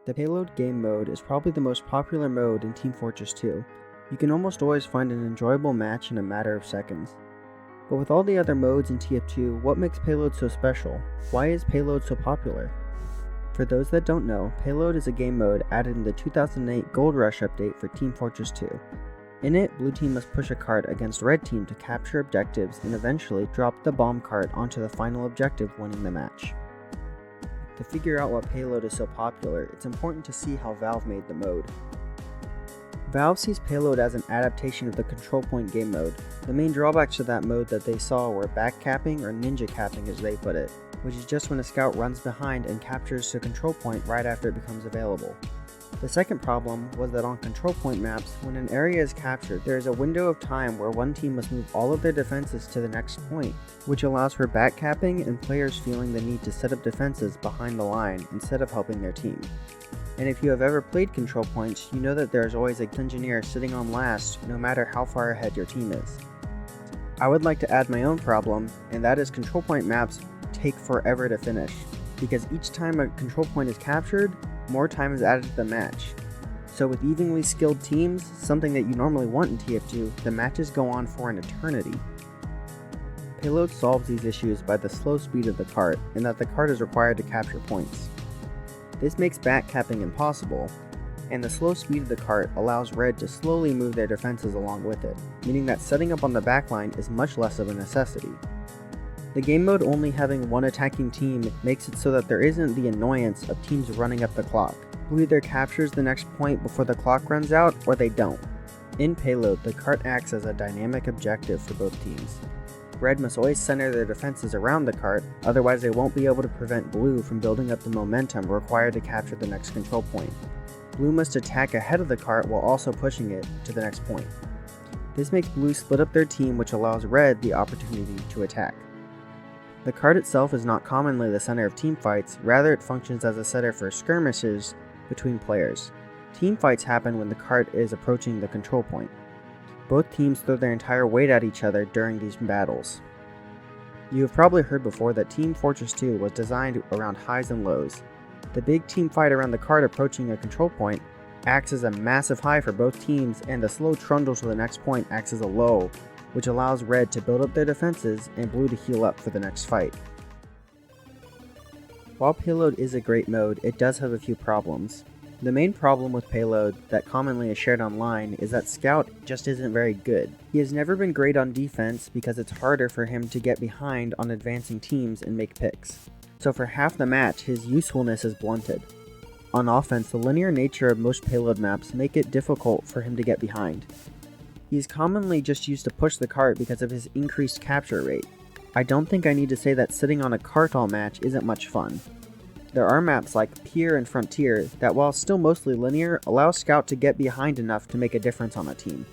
The Payload game mode is probably the most popular mode in Team Fortress 2. You can almost always find an enjoyable match in a matter of seconds. But with all the other modes in TF2, what makes Payload so special? Why is Payload so popular? For those that don't know, Payload is a game mode added in the 2008 Gold Rush update for Team Fortress 2. In it, blue team must push a cart against red team to capture objectives and eventually drop the bomb cart onto the final objective, winning the match. To figure out what Payload is so popular, it's important to see how Valve made the mode. Valve sees Payload as an adaptation of the control point game mode. The main drawbacks to that mode that they saw were backcapping, or ninja capping as they put it, which is just when a scout runs behind and captures the control point right after it becomes available. The second problem was that on control point maps, when an area is captured, there is a window of time where one team must move all of their defenses to the next point, which allows for backcapping and players feeling the need to set up defenses behind the line instead of helping their team. And if you have ever played control points, you know that there is always an engineer sitting on last no matter how far ahead your team is. I would like to add my own problem, and that is control point maps take forever to finish, because each time a control point is captured, more time is added to the match. So with evenly skilled teams, something that you normally want in TF2, the matches go on for an eternity. Payload solves these issues by the slow speed of the cart, and that the cart is required to capture points. This makes backcapping impossible, and the slow speed of the cart allows red to slowly move their defenses along with it, meaning that setting up on the backline is much less of a necessity. The game mode only having one attacking team makes it so that there isn't the annoyance of teams running up the clock. Blue either captures the next point before the clock runs out, or they don't. In Payload, the cart acts as a dynamic objective for both teams. Red must always center their defenses around the cart, otherwise they won't be able to prevent blue from building up the momentum required to capture the next control point. Blue must attack ahead of the cart while also pushing it to the next point. This makes blue split up their team, which allows red the opportunity to attack. The cart itself is not commonly the center of teamfights, rather it functions as a center for skirmishes between players. Teamfights happen when the cart is approaching the control point. Both teams throw their entire weight at each other during these battles. You have probably heard before that Team Fortress 2 was designed around highs and lows. The big team fight around the cart approaching a control point acts as a massive high for both teams, and the slow trundle to the next point acts as a low, which allows red to build up their defenses and blue to heal up for the next fight. While Payload is a great mode, it does have a few problems. The main problem with Payload that commonly is shared online is that Scout just isn't very good. He has never been great on defense because it's harder for him to get behind on advancing teams and make picks. So for half the match, his usefulness is blunted. On offense, the linear nature of most Payload maps make it difficult for him to get behind. He is commonly just used to push the cart because of his increased capture rate. I don't think I need to say that sitting on a cart all match isn't much fun. There are maps like Pier and Frontier that, while still mostly linear, allow Scout to get behind enough to make a difference on a team.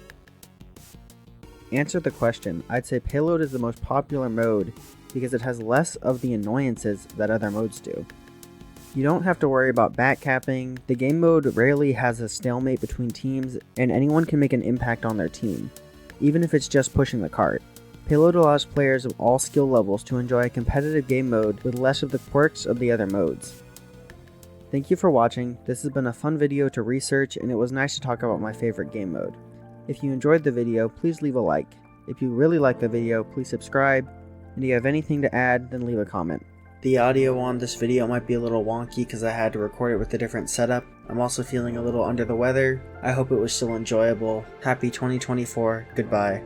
Answer the question, I'd say Payload is the most popular mode because it has less of the annoyances that other modes do. You don't have to worry about backcapping, the game mode rarely has a stalemate between teams, and anyone can make an impact on their team, even if it's just pushing the cart. Payload allows players of all skill levels to enjoy a competitive game mode with less of the quirks of the other modes. Thank you for watching. This has been a fun video to research, and it was nice to talk about my favorite game mode. If you enjoyed the video, please leave a like. If you really liked the video, please subscribe, and if you have anything to add, then leave a comment. The audio on this video might be a little wonky because I had to record it with a different setup. I'm also feeling a little under the weather. I hope it was still enjoyable. Happy 2024. Goodbye.